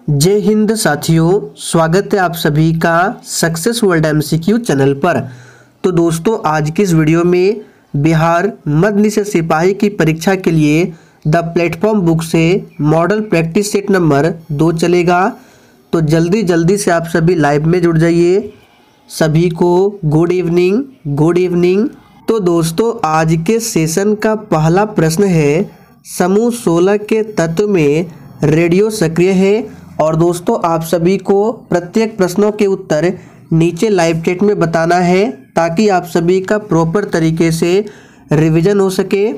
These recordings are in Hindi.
जय हिंद साथियों, स्वागत है आप सभी का सक्सेस वर्ल्ड एमसीक्यू चैनल पर। तो दोस्तों, आज की इस वीडियो में बिहार मध्य निषेध सिपाही की परीक्षा के लिए द प्लेटफॉर्म बुक से मॉडल प्रैक्टिस सेट नंबर 2 चलेगा। तो जल्दी से आप सभी लाइव में जुड़ जाइए। सभी को गुड इवनिंग। तो दोस्तों, आज के सेशन का पहला प्रश्न है, समूह 16 के तत्व में रेडियो सक्रिय है। और दोस्तों, आप सभी को प्रत्येक प्रश्नों के उत्तर नीचे लाइव चैट में बताना है ताकि आप सभी का प्रॉपर तरीके से रिवीजन हो सके।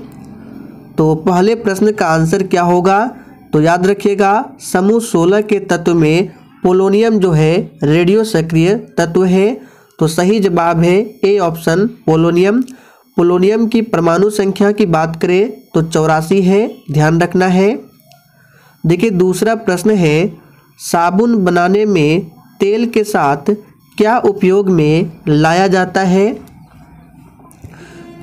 तो पहले प्रश्न का आंसर क्या होगा, तो याद रखिएगा, समूह 16 के तत्व में पोलोनियम जो है रेडियो सक्रिय तत्व है। तो सही जवाब है ए ऑप्शन पोलोनियम। पोलोनियम की परमाणु संख्या की बात करें तो 84 है, ध्यान रखना है। देखिए, दूसरा प्रश्न है, साबुन बनाने में तेल के साथ क्या उपयोग में लाया जाता है।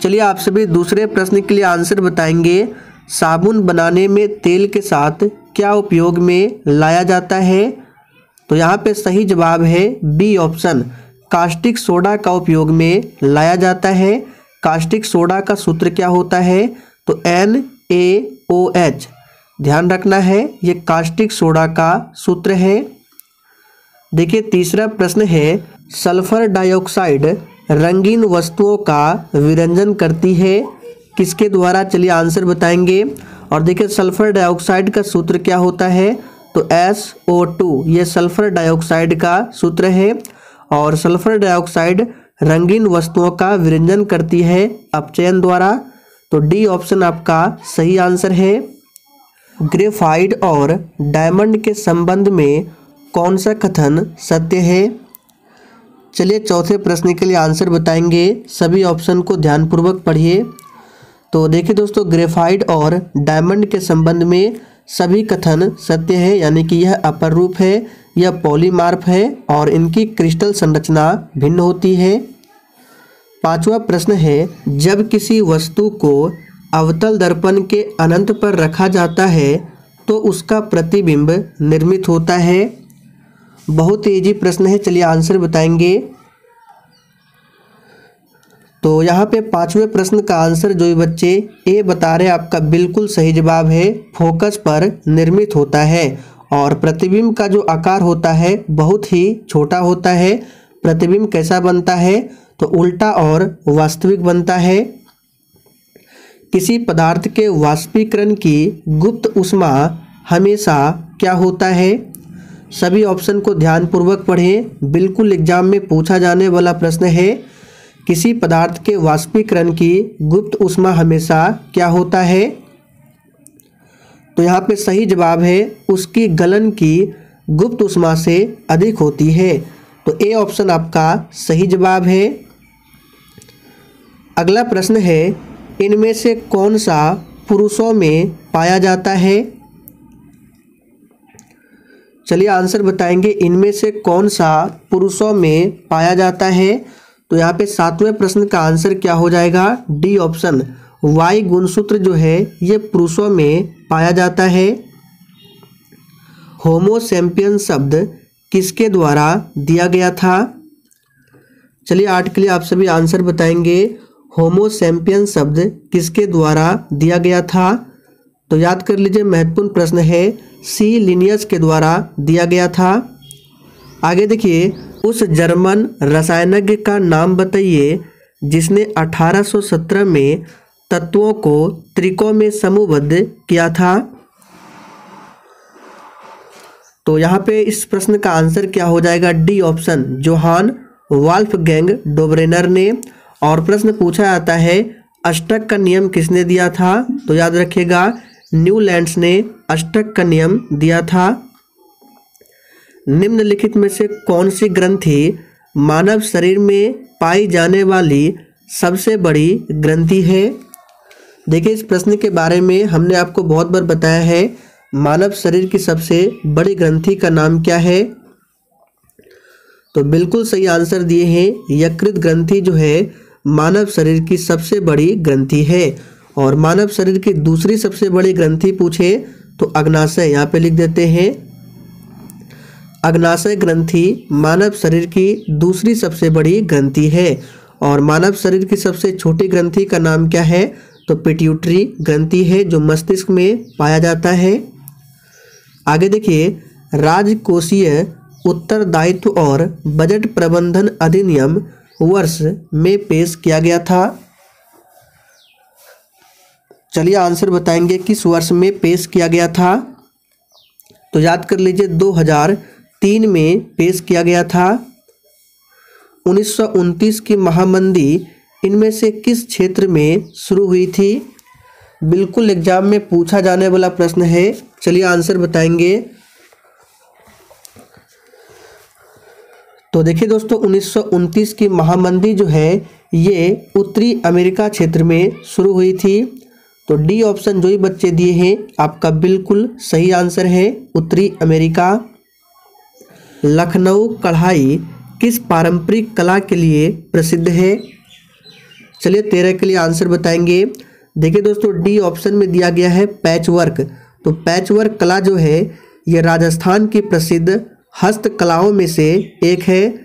चलिए, आप सभी दूसरे प्रश्न के लिए आंसर बताएंगे। साबुन बनाने में तेल के साथ क्या उपयोग में लाया जाता है। तो यहाँ पे सही जवाब है बी ऑप्शन, कास्टिक सोडा का उपयोग में लाया जाता है। कास्टिक सोडा का सूत्र क्या होता है, तो NaOH, ध्यान रखना है, ये कास्टिक सोडा का सूत्र है। देखिए, तीसरा प्रश्न है, सल्फर डाइऑक्साइड रंगीन वस्तुओं का विरंजन करती है, किसके द्वारा। चलिए आंसर बताएंगे। और देखिए, सल्फर डाइऑक्साइड का सूत्र क्या होता है, तो SO2, ये सल्फर डाइऑक्साइड का सूत्र है। और सल्फर डाइऑक्साइड रंगीन वस्तुओं का विरंजन करती है अपचयन द्वारा। तो डी ऑप्शन आपका सही आंसर है। ग्रेफाइट और डायमंड के संबंध में कौन सा कथन सत्य है। चलिए चौथे प्रश्न के लिए आंसर बताएंगे, सभी ऑप्शन को ध्यानपूर्वक पढ़िए। तो देखिए दोस्तों, ग्रेफाइट और डायमंड के संबंध में सभी कथन सत्य है, यानी कि यह अपर रूप है, यह पॉलीमार्फ है और इनकी क्रिस्टल संरचना भिन्न होती है। पांचवा प्रश्न है, जब किसी वस्तु को अवतल दर्पण के अनंत पर रखा जाता है तो उसका प्रतिबिंब निर्मित होता है। बहुत इजी प्रश्न है, चलिए आंसर बताएंगे। तो यहाँ पे पांचवें प्रश्न का आंसर जो बच्चे ए बता रहे हैं, आपका बिल्कुल सही जवाब है, फोकस पर निर्मित होता है। और प्रतिबिंब का जो आकार होता है बहुत ही छोटा होता है। प्रतिबिंब कैसा बनता है, तो उल्टा और वास्तविक बनता है। किसी पदार्थ के वाष्पीकरण की गुप्त ऊष्मा हमेशा क्या होता है। सभी ऑप्शन को ध्यानपूर्वक पढ़ें, बिल्कुल एग्जाम में पूछा जाने वाला प्रश्न है। किसी पदार्थ के वाष्पीकरण की गुप्त ऊष्मा हमेशा क्या होता है। तो यहाँ पे सही जवाब है, उसकी गलन की गुप्त ऊष्मा से अधिक होती है। तो ए ऑप्शन आपका सही जवाब है। अगला प्रश्न है, इनमें से कौन सा पुरुषों में पाया जाता है। चलिए आंसर बताएंगे, इनमें से कौन सा पुरुषों में पाया जाता है। तो यहाँ पे सातवें प्रश्न का आंसर क्या हो जाएगा, डी ऑप्शन, वाई गुणसूत्र जो है ये पुरुषों में पाया जाता है। होमो सैपियन शब्द किसके द्वारा दिया गया था। चलिए 8 के लिए आप सभी आंसर बताएंगे, होमो सैपियन शब्द किसके द्वारा दिया गया था। तो याद कर लीजिए, महत्वपूर्ण प्रश्न है, सी लिनियस के द्वारा दिया गया था। आगे देखिए, उस जर्मन रसायनज्ञ का नाम बताइए जिसने 1817 में तत्वों को त्रिकों में समूहबद्ध किया था। तो यहाँ पे इस प्रश्न का आंसर क्या हो जाएगा, डी ऑप्शन, जोहान वॉल्फगैंग डोब्रेनर ने। और प्रश्न पूछा जाता है, अष्टक का नियम किसने दिया था। तो याद रखिएगा, न्यूलैंड्स ने अष्टक का नियम दिया था। निम्नलिखित में से कौन सी ग्रंथि मानव शरीर में पाई जाने वाली सबसे बड़ी ग्रंथि है। देखिए, इस प्रश्न के बारे में हमने आपको बहुत बार बताया है, मानव शरीर की सबसे बड़ी ग्रंथि का नाम क्या है। तो बिल्कुल सही आंसर दिए हैं, यकृत ग्रंथि जो है मानव शरीर की सबसे बड़ी ग्रंथि है। और मानव शरीर की दूसरी सबसे बड़ी ग्रंथि पूछे तो अग्नाशय, यहाँ पे लिख देते हैं। अग्नाशय ग्रंथि मानव शरीर की दूसरी सबसे बड़ी ग्रंथि है और मानव शरीर की सबसे छोटी ग्रंथि का नाम क्या है? तो पिट्यूटरी ग्रंथि है जो मस्तिष्क में पाया जाता है। आगे देखिए, राजकोषीय उत्तरदायित्व और बजट प्रबंधन अधिनियम वर्ष में पेश किया गया था। चलिए आंसर बताएंगे किस वर्ष में पेश किया गया था। तो याद कर लीजिए 2003 में पेश किया गया था। 1929 की महामंदी इनमें से किस क्षेत्र में शुरू हुई थी? बिल्कुल एग्जाम में पूछा जाने वाला प्रश्न है। चलिए आंसर बताएंगे। तो देखिए दोस्तों, 1929 की महामंदी जो है ये उत्तरी अमेरिका क्षेत्र में शुरू हुई थी। तो डी ऑप्शन जो ही बच्चे दिए हैं आपका बिल्कुल सही आंसर है, उत्तरी अमेरिका। लखनऊ कढ़ाई किस पारंपरिक कला के लिए प्रसिद्ध है? चलिए 13 के लिए आंसर बताएंगे। देखिए दोस्तों, डी ऑप्शन में दिया गया है पैच वर्क। तो पैच वर्क कला जो है ये राजस्थान की प्रसिद्ध हस्तकलाओं में से एक है।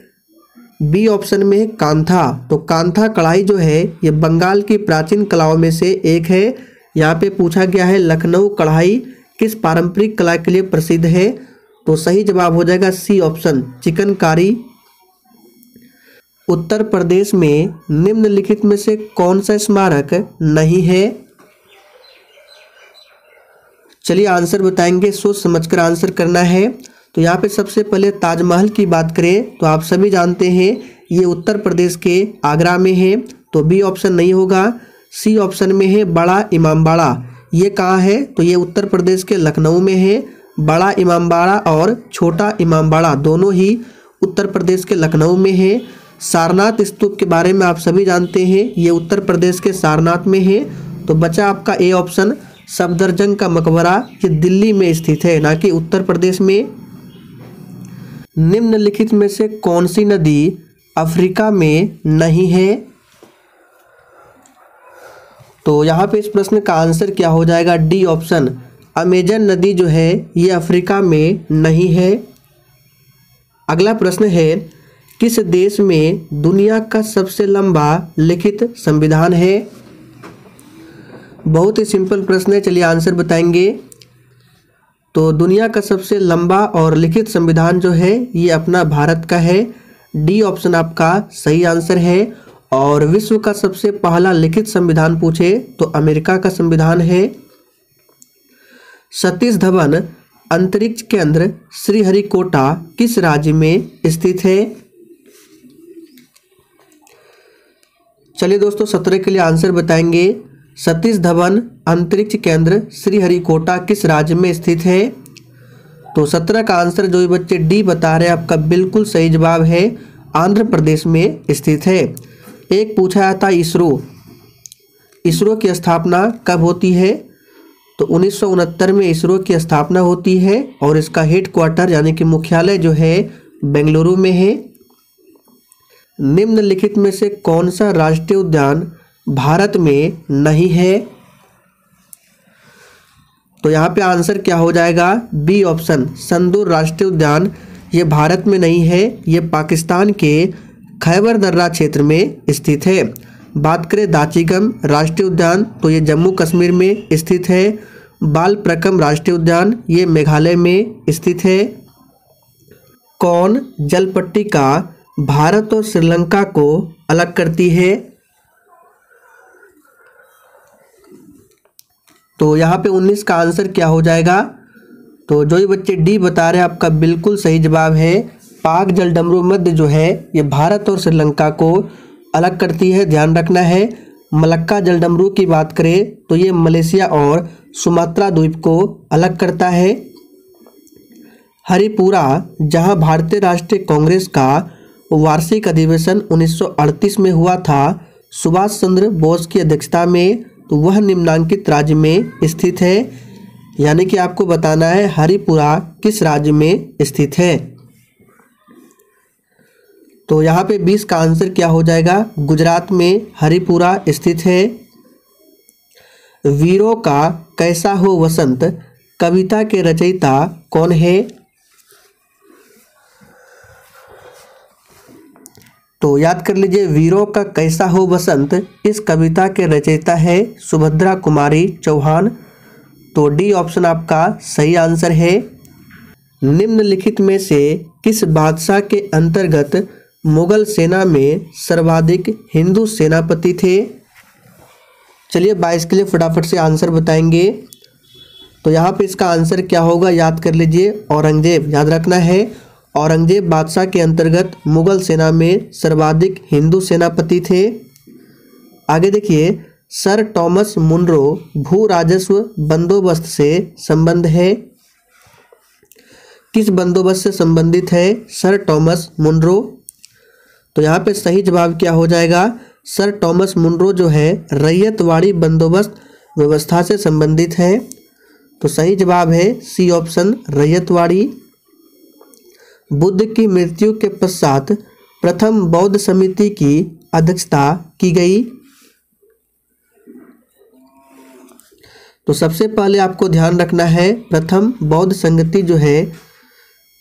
बी ऑप्शन में कांथा। तो कांथा कढ़ाई जो है ये बंगाल की प्राचीन कलाओं में से एक है। यहाँ पे पूछा गया है लखनऊ कढ़ाई किस पारंपरिक कला के लिए प्रसिद्ध है? तो सही जवाब हो जाएगा सी ऑप्शन, चिकनकारी। उत्तर प्रदेश में निम्नलिखित में से कौन सा स्मारक नहीं है? चलिए आंसर बताएंगे, सोच समझकर आंसर करना है। तो यहाँ पे सबसे पहले ताजमहल की बात करें तो आप सभी जानते हैं ये उत्तर प्रदेश के आगरा में है। तो बी ऑप्शन नहीं होगा। सी ऑप्शन में है बड़ा इमामबाड़ा। ये कहाँ है? तो ये उत्तर प्रदेश के लखनऊ में है। बड़ा इमामबाड़ा और छोटा इमामबाड़ा दोनों ही उत्तर प्रदेश के लखनऊ में है। सारनाथ स्तूप के बारे में आप सभी जानते हैं ये उत्तर प्रदेश के सारनाथ में है। तो बचा आपका ए ऑप्शन, सफदरजंग का मकबरा, ये दिल्ली में स्थित है ना कि उत्तर प्रदेश में। निम्नलिखित में से कौन सी नदी अफ्रीका में नहीं है? तो यहाँ पे इस प्रश्न का आंसर क्या हो जाएगा? डी ऑप्शन, अमेजन नदी जो है ये अफ्रीका में नहीं है। अगला प्रश्न है, किस देश में दुनिया का सबसे लंबा लिखित संविधान है? बहुत ही सिंपल प्रश्न है, चलिए आंसर बताएंगे। तो दुनिया का सबसे लंबा और लिखित संविधान जो है ये अपना भारत का है। डी ऑप्शन आपका सही आंसर है। और विश्व का सबसे पहला लिखित संविधान पूछे तो अमेरिका का संविधान है। सतीश धवन अंतरिक्ष केंद्र श्रीहरिकोटा किस राज्य में स्थित है? चलिए दोस्तों 17 के लिए आंसर बताएंगे। सतीश धवन अंतरिक्ष केंद्र श्रीहरिकोटा किस राज्य में स्थित है? तो 17 का आंसर जो बच्चे डी बता रहे हैं आपका बिल्कुल सही जवाब है, आंध्र प्रदेश में स्थित है। एक पूछा था इसरो की स्थापना कब होती है? तो 1969 में इसरो की स्थापना होती है और इसका हेडक्वार्टर यानी कि मुख्यालय जो है बेंगलुरु में है। निम्नलिखित में से कौन सा राष्ट्रीय उद्यान भारत में नहीं है? तो यहाँ पे आंसर क्या हो जाएगा? बी ऑप्शन, संदूर राष्ट्रीय उद्यान ये भारत में नहीं है, ये पाकिस्तान के खैबर दर्रा क्षेत्र में स्थित है। बात करें दाचिगम राष्ट्रीय उद्यान तो ये जम्मू कश्मीर में स्थित है। बालप्रकम राष्ट्रीय उद्यान ये मेघालय में स्थित है। कौन जलपट्टी का भारत और श्रीलंका को अलग करती है? तो यहाँ पे 19 का आंसर क्या हो जाएगा? तो जो ये बच्चे डी बता रहे हैं आपका बिल्कुल सही जवाब है। पाक जलडमरू मध्य जो है ये भारत और श्रीलंका को अलग करती है, ध्यान रखना है। मलक्का जलडमरू की बात करें तो ये मलेशिया और सुमात्रा द्वीप को अलग करता है। हरिपुरा जहां भारतीय राष्ट्रीय कांग्रेस का वार्षिक अधिवेशन 1938 में हुआ था सुभाष चंद्र बोस की अध्यक्षता में, तो वह निम्नांकित राज्य में स्थित है। यानी कि आपको बताना है हरिपुरा किस राज्य में स्थित है। तो यहाँ पे 20 का आंसर क्या हो जाएगा? गुजरात में हरिपुरा स्थित है। वीरों का कैसा हो वसंत कविता के रचयिता कौन है? तो याद कर लीजिए, वीरों का कैसा हो बसंत, इस कविता के रचयिता है सुभद्रा कुमारी चौहान। तो डी ऑप्शन आपका सही आंसर है। निम्नलिखित में से किस बादशाह के अंतर्गत मुगल सेना में सर्वाधिक हिंदू सेनापति थे? चलिए 22 के लिए फटाफट से आंसर बताएंगे। तो यहाँ पे इसका आंसर क्या होगा, याद कर लीजिए, औरंगजेब। याद रखना है, औरंगजेब बादशाह के अंतर्गत मुगल सेना में सर्वाधिक हिंदू सेनापति थे। आगे देखिए, सर टॉमस मुनरो भू राजस्व बंदोबस्त से संबंध है। किस बंदोबस्त से संबंधित है सर टॉमस मुनरो? तो यहाँ पे सही जवाब क्या हो जाएगा, सर टॉमस मुनरो जो है रैयतवाड़ी बंदोबस्त व्यवस्था से संबंधित है। तो सही जवाब है सी ऑप्शन, रैयतवाड़ी। बुद्ध की मृत्यु के पश्चात प्रथम बौद्ध समिति की अध्यक्षता की गई। तो सबसे पहले आपको ध्यान रखना है, प्रथम बौद्ध संगति जो है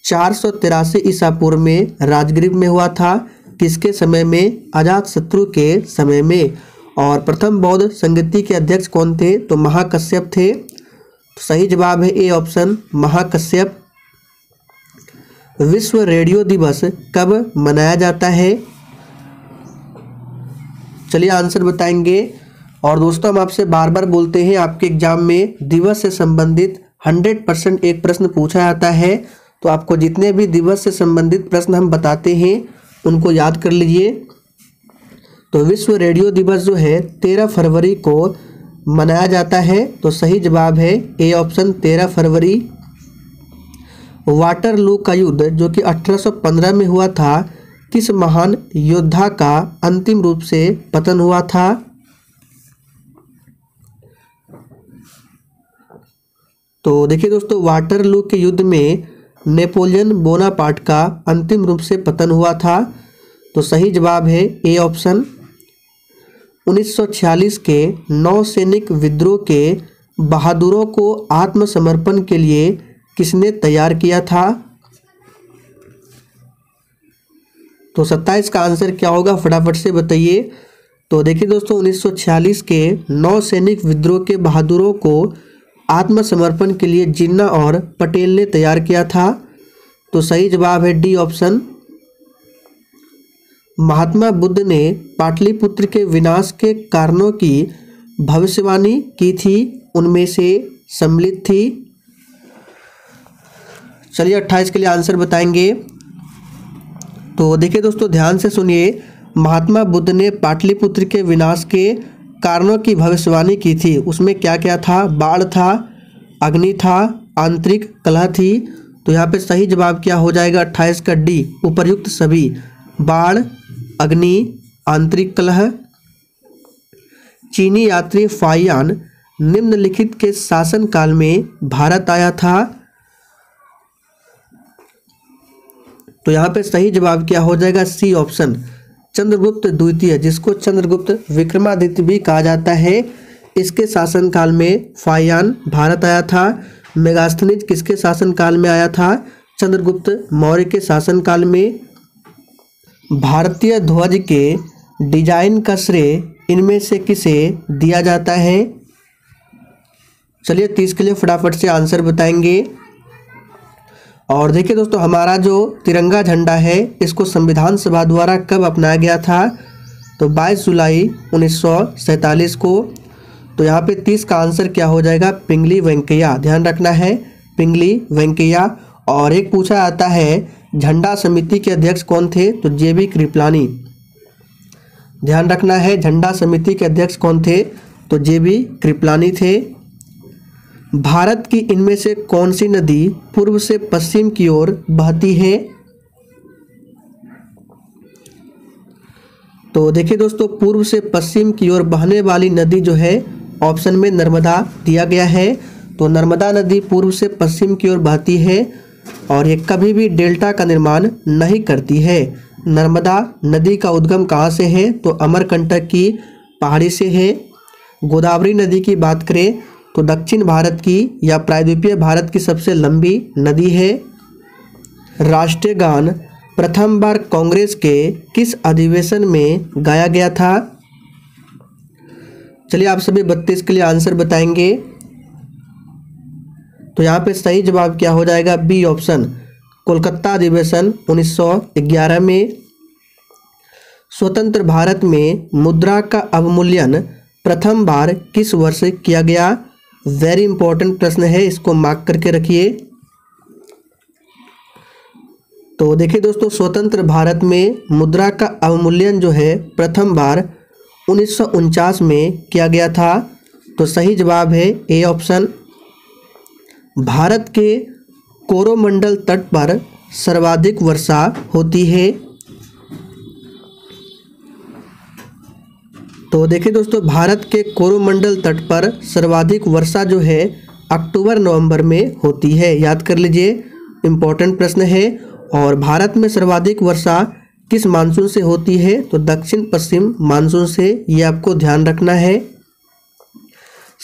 483 ईसा पूर्व में राजगृह में हुआ था। किसके समय में? अजातशत्रु के समय में। और प्रथम बौद्ध संगति के अध्यक्ष कौन थे? तो महाकश्यप थे। तो सही जवाब है ए ऑप्शन, महाकश्यप। विश्व रेडियो दिवस कब मनाया जाता है? चलिए आंसर बताएंगे। और दोस्तों, हम आपसे बार बार बोलते हैं, आपके एग्जाम में दिवस से संबंधित 100% एक प्रश्न पूछा जाता है। तो आपको जितने भी दिवस से संबंधित प्रश्न हम बताते हैं उनको याद कर लीजिए। तो विश्व रेडियो दिवस जो है 13 फरवरी को मनाया जाता है। तो सही जवाब है ए ऑप्शन, 13 फरवरी। वाटरलू का युद्ध जो कि 1815 में हुआ था, किस महान योद्धा का अंतिम रूप से पतन हुआ था? तो देखिए दोस्तों, वाटरलू के युद्ध में नेपोलियन बोनापार्ट का अंतिम रूप से पतन हुआ था। तो सही जवाब है ए ऑप्शन। 1946 के नौसैनिक विद्रोह के बहादुरों को आत्मसमर्पण के लिए किसने तैयार किया था? तो 27 का आंसर क्या होगा, फटाफट से बताइए। तो देखिए दोस्तों, 1946 के नौसैनिक विद्रोह के बहादुरों को आत्मसमर्पण के लिए जिन्ना और पटेल ने तैयार किया था। तो सही जवाब है डी ऑप्शन। महात्मा बुद्ध ने पाटलिपुत्र के विनाश के कारणों की भविष्यवाणी की थी, उनमें से सम्मिलित थी। चलिए 28 के लिए आंसर बताएंगे। तो देखिए दोस्तों, ध्यान से सुनिए, महात्मा बुद्ध ने पाटलिपुत्र के विनाश के कारणों की भविष्यवाणी की थी। उसमें क्या क्या था? बाढ़ था, अग्नि था, आंतरिक कलह थी। तो यहाँ पे सही जवाब क्या हो जाएगा, 28 का डी, उपर्युक्त सभी। बाढ़, अग्नि, आंतरिक कलह। चीनी यात्री फाहियान निम्नलिखित के शासनकाल में भारत आया था। तो यहाँ पे सही जवाब क्या हो जाएगा, सी ऑप्शन, चंद्रगुप्त द्वितीय, जिसको चंद्रगुप्त विक्रमादित्य भी कहा जाता है। इसके शासनकाल में फाहियान भारत आया था। मेगास्थनीज किसके शासनकाल में आया था? चंद्रगुप्त मौर्य के शासनकाल में। भारतीय ध्वज के डिजाइन का श्रेय इनमें से किसे दिया जाता है? चलिए 30 के लिए फटाफट से आंसर बताएंगे। और देखिए दोस्तों, हमारा जो तिरंगा झंडा है इसको संविधान सभा द्वारा कब अपनाया गया था? तो 22 जुलाई 1947 को। तो यहाँ पे 30 का आंसर क्या हो जाएगा, पिंगली वेंकैया। ध्यान रखना है, पिंगली वेंकैया। और एक पूछा जाता है, झंडा समिति के अध्यक्ष कौन थे? तो जेबी कृपलानी। ध्यान रखना है, झंडा समिति के अध्यक्ष कौन थे? तो जेबी कृपलानी थे। भारत की इनमें से कौन सी नदी पूर्व से पश्चिम की ओर बहती है? तो देखिए दोस्तों, पूर्व से पश्चिम की ओर बहने वाली नदी जो है ऑप्शन में नर्मदा दिया गया है। तो नर्मदा नदी पूर्व से पश्चिम की ओर बहती है और ये कभी भी डेल्टा का निर्माण नहीं करती है। नर्मदा नदी का उद्गम कहाँ से है? तो अमरकंटक की पहाड़ी से है। गोदावरी नदी की बात करें तो दक्षिण भारत की या प्रायद्वीपीय भारत की सबसे लंबी नदी है। राष्ट्रीय गान प्रथम बार कांग्रेस के किस अधिवेशन में गाया गया था? चलिए आप सभी 32 के लिए आंसर बताएंगे। तो यहाँ पे सही जवाब क्या हो जाएगा? बी ऑप्शन, कोलकाता अधिवेशन 1911 में। स्वतंत्र भारत में मुद्रा का अवमूल्यन प्रथम बार किस वर्ष किया गया? वेरी इंपॉर्टेंट प्रश्न है, इसको मार्क करके रखिए। तो देखिए दोस्तों, स्वतंत्र भारत में मुद्रा का अवमूल्यन जो है प्रथम बार 1949 में किया गया था। तो सही जवाब है ए ऑप्शन। भारत के कोरोमंडल तट पर सर्वाधिक वर्षा होती है। तो देखिए दोस्तों, भारत के कोरोमंडल तट पर सर्वाधिक वर्षा जो है अक्टूबर नवंबर में होती है। याद कर लीजिए, इम्पोर्टेंट प्रश्न है। और भारत में सर्वाधिक वर्षा किस मानसून से होती है? तो दक्षिण पश्चिम मानसून से, ये आपको ध्यान रखना है।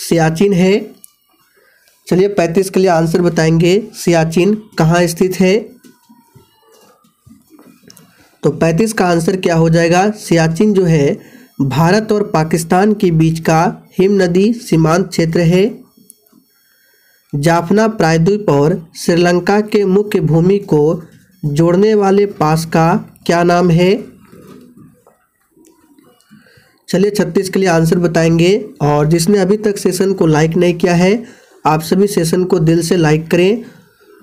सियाचिन है। चलिए 35 के लिए आंसर बताएंगे। सियाचिन कहाँ स्थित है? तो 35 का आंसर क्या हो जाएगा? सियाचिन जो है भारत और पाकिस्तान के बीच का हिम नदी सीमांत क्षेत्र है। जाफना प्रायद्वीप और श्रीलंका के मुख्य भूमि को जोड़ने वाले पास का क्या नाम है? चलिए 36 के लिए आंसर बताएंगे। और जिसने अभी तक सेशन को लाइक नहीं किया है, आप सभी सेशन को दिल से लाइक करें।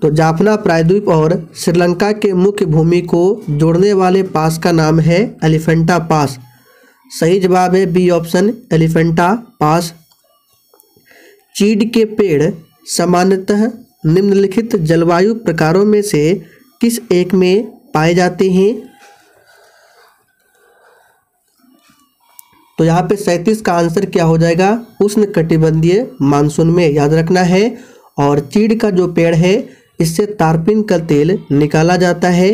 तो जाफना प्रायद्वीप और श्रीलंका के मुख्य भूमि को जोड़ने वाले पास का नाम है एलिफेंटा पास। सही जवाब है बी ऑप्शन, एलिफेंटा पास। चीड़ के पेड़ सामान्यतः निम्नलिखित जलवायु प्रकारों में से किस एक में पाए जाते हैं? तो यहाँ पे 37 का आंसर क्या हो जाएगा? उष्णकटिबंधीय मानसून में, याद रखना है। और चीड़ का जो पेड़ है, इससे तारपीन का तेल निकाला जाता है।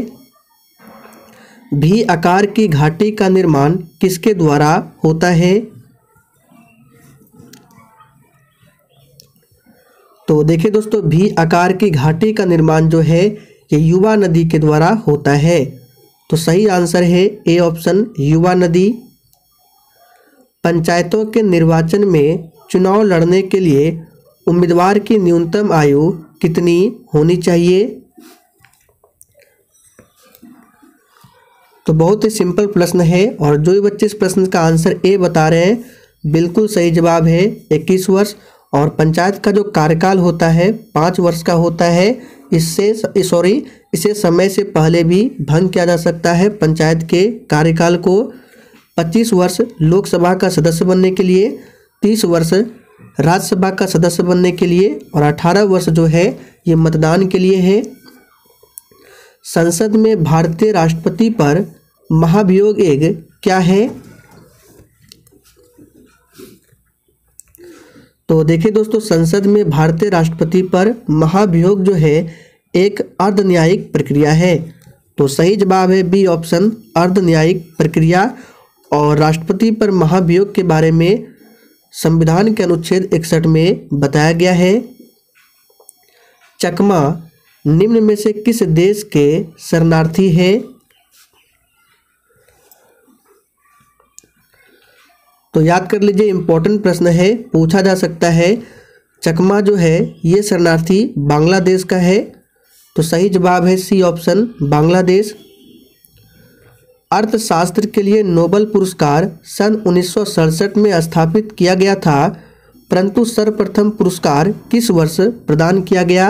भी आकार की घाटी का निर्माण किसके द्वारा होता है? तो देखिए दोस्तों, भी आकार की घाटी का निर्माण जो है ये युवा नदी के द्वारा होता है। तो सही आंसर है ए ऑप्शन, युवा नदी। पंचायतों के निर्वाचन में चुनाव लड़ने के लिए उम्मीदवार की न्यूनतम आयु कितनी होनी चाहिए? तो बहुत ही सिंपल प्रश्न है। और जो भी बच्चे इस प्रश्न का आंसर ए बता रहे हैं, बिल्कुल सही जवाब है 21 वर्ष। और पंचायत का जो कार्यकाल होता है 5 वर्ष का होता है। इसे समय से पहले भी भंग किया जा सकता है। पंचायत के कार्यकाल को 25 वर्ष लोकसभा का सदस्य बनने के लिए, 30 वर्ष राज्यसभा का सदस्य बनने के लिए और 18 वर्ष जो है ये मतदान के लिए है। संसद में भारतीय राष्ट्रपति पर महाभियोग क्या है? तो देखिए दोस्तों, संसद में भारतीय राष्ट्रपति पर महाभियोग जो है एक अर्धन्यायिक प्रक्रिया है। तो सही जवाब है बी ऑप्शन, अर्धन्यायिक प्रक्रिया। और राष्ट्रपति पर महाभियोग के बारे में संविधान के अनुच्छेद 61 में बताया गया है। चकमा निम्न में से किस देश के शरणार्थी है? तो याद कर लीजिए, इंपॉर्टेंट प्रश्न है, पूछा जा सकता है। चकमा जो है ये शरणार्थी बांग्लादेश का है। तो सही जवाब है सी ऑप्शन, बांग्लादेश। अर्थशास्त्र के लिए नोबेल पुरस्कार सन 1967 में स्थापित किया गया था, परंतु सर्वप्रथम पुरस्कार किस वर्ष प्रदान किया गया?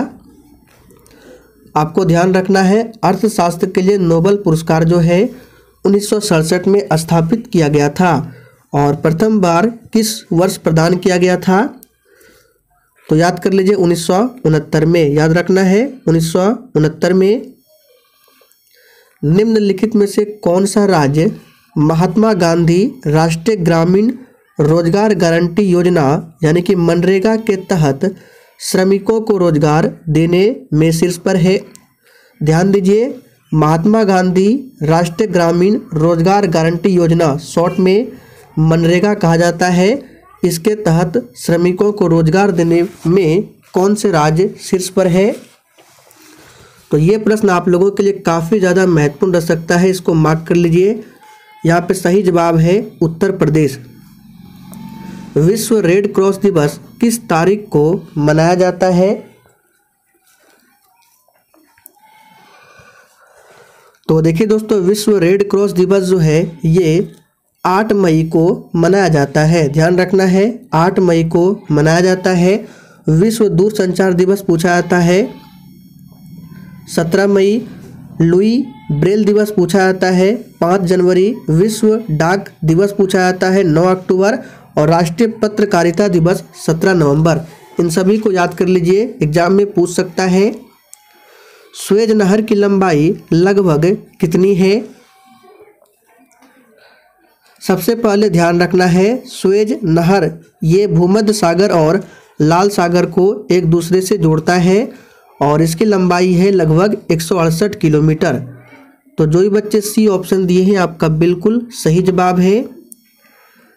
आपको ध्यान रखना है, अर्थशास्त्र के लिए नोबेल पुरस्कार जो है 1967 में स्थापित किया गया था। और प्रथम बार किस वर्ष प्रदान किया गया था? तो याद कर लीजिए 1969 में, याद रखना है 1969 में। निम्नलिखित में से कौन सा राज्य महात्मा गांधी राष्ट्रीय ग्रामीण रोजगार गारंटी योजना यानी कि मनरेगा के तहत श्रमिकों को रोजगार देने में शीर्ष पर है? ध्यान दीजिए, महात्मा गांधी राष्ट्रीय ग्रामीण रोजगार गारंटी योजना, शॉर्ट में मनरेगा कहा जाता है। इसके तहत श्रमिकों को रोजगार देने में कौन से राज्य शीर्ष पर है? तो ये प्रश्न आप लोगों के लिए काफ़ी ज़्यादा महत्वपूर्ण रह सकता है, इसको मार्क कर लीजिए। यहाँ पे सही जवाब है उत्तर प्रदेश। विश्व रेड क्रॉस दिवस किस तारीख को मनाया जाता है? तो देखिए दोस्तों, विश्व रेड क्रॉस दिवस जो है ये 8 मई को मनाया जाता है। ध्यान रखना है, 8 मई को मनाया जाता है। विश्व दूरसंचार दिवस पूछा जाता है 17 मई। लुई ब्रेल दिवस पूछा जाता है 5 जनवरी। विश्व डाक दिवस पूछा जाता है 9 अक्टूबर और राष्ट्रीय पत्रकारिता दिवस 17 नवंबर। इन सभी को याद कर लीजिए, एग्जाम में पूछ सकता है। स्वेज नहर की लंबाई लगभग कितनी है? सबसे पहले ध्यान रखना है, स्वेज नहर ये भूमध्य सागर और लाल सागर को एक दूसरे से जोड़ता है और इसकी लंबाई है लगभग 168 किलोमीटर। तो जो भी बच्चे सी ऑप्शन दिए हैं आपका बिल्कुल सही जवाब है।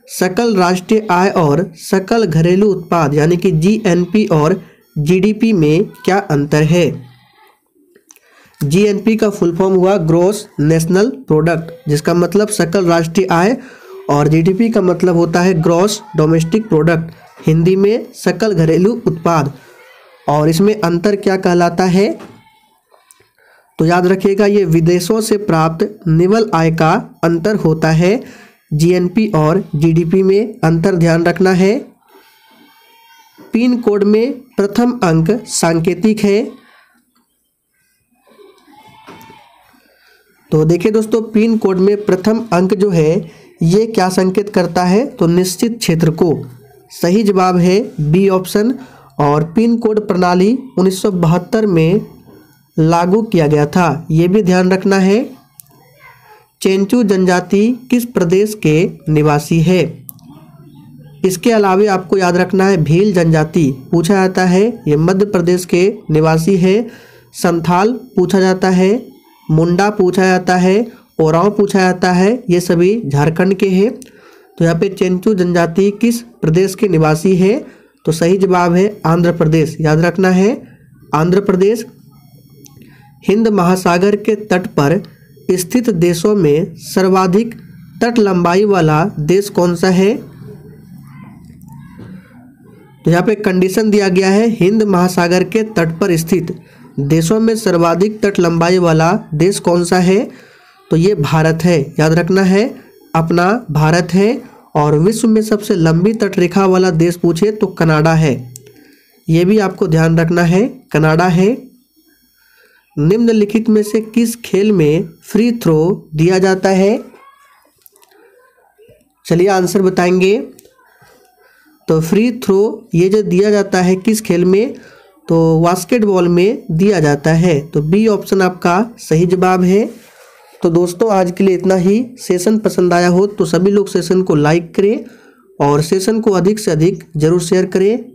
सकल राष्ट्रीय आय और सकल घरेलू उत्पाद यानी कि जीएनपी और जीडीपी में क्या अंतर है? जीएनपी का फुल फॉर्म हुआ ग्रॉस नेशनल प्रोडक्ट, जिसका मतलब सकल राष्ट्रीय आय, और जीडीपी का मतलब होता है ग्रॉस डोमेस्टिक प्रोडक्ट, हिंदी में सकल घरेलू उत्पाद। और इसमें अंतर क्या कहलाता है? तो याद रखिएगा, ये विदेशों से प्राप्त निवल आय का अंतर होता है। जीएनपी और जीडीपी में अंतर ध्यान रखना है। पिन कोड में प्रथम अंक सांकेतिक है। तो देखिए दोस्तों, पिन कोड में प्रथम अंक जो है ये क्या संकेत करता है? तो निश्चित क्षेत्र को। सही जवाब है बी ऑप्शन। और पिन कोड प्रणाली 1972 में लागू किया गया था, ये भी ध्यान रखना है। चेंचू जनजाति किस प्रदेश के निवासी है? इसके अलावे आपको याद रखना है भील जनजाति पूछा जाता है, ये मध्य प्रदेश के निवासी है। संथाल पूछा जाता है, मुंडा पूछा जाता है, ओरांव पूछा जाता है, ये सभी झारखंड के हैं। तो यहाँ पे चेंचू जनजाति किस प्रदेश के निवासी है? तो सही जवाब है आंध्र प्रदेश। याद रखना है आंध्र प्रदेश। हिंद महासागर के तट पर स्थित देशों में सर्वाधिक तट लंबाई वाला देश कौन सा है? तो यहाँ पे कंडीशन दिया गया है, हिंद महासागर के तट पर स्थित देशों में सर्वाधिक तट लंबाई वाला देश कौन सा है? तो ये भारत है। याद रखना है अपना भारत है। और विश्व में सबसे लंबी तट रेखा वाला देश पूछे तो कनाडा है, ये भी आपको ध्यान रखना है, कनाडा है। निम्नलिखित में से किस खेल में फ्री थ्रो दिया जाता है? चलिए आंसर बताएंगे। तो फ्री थ्रो ये जो दिया जाता है किस खेल में? तो बास्केटबॉल में दिया जाता है। तो बी ऑप्शन आपका सही जवाब है। तो दोस्तों आज के लिए इतना ही। सेशन पसंद आया हो तो सभी लोग सेशन को लाइक करें और सेशन को अधिक से अधिक जरूर शेयर करें।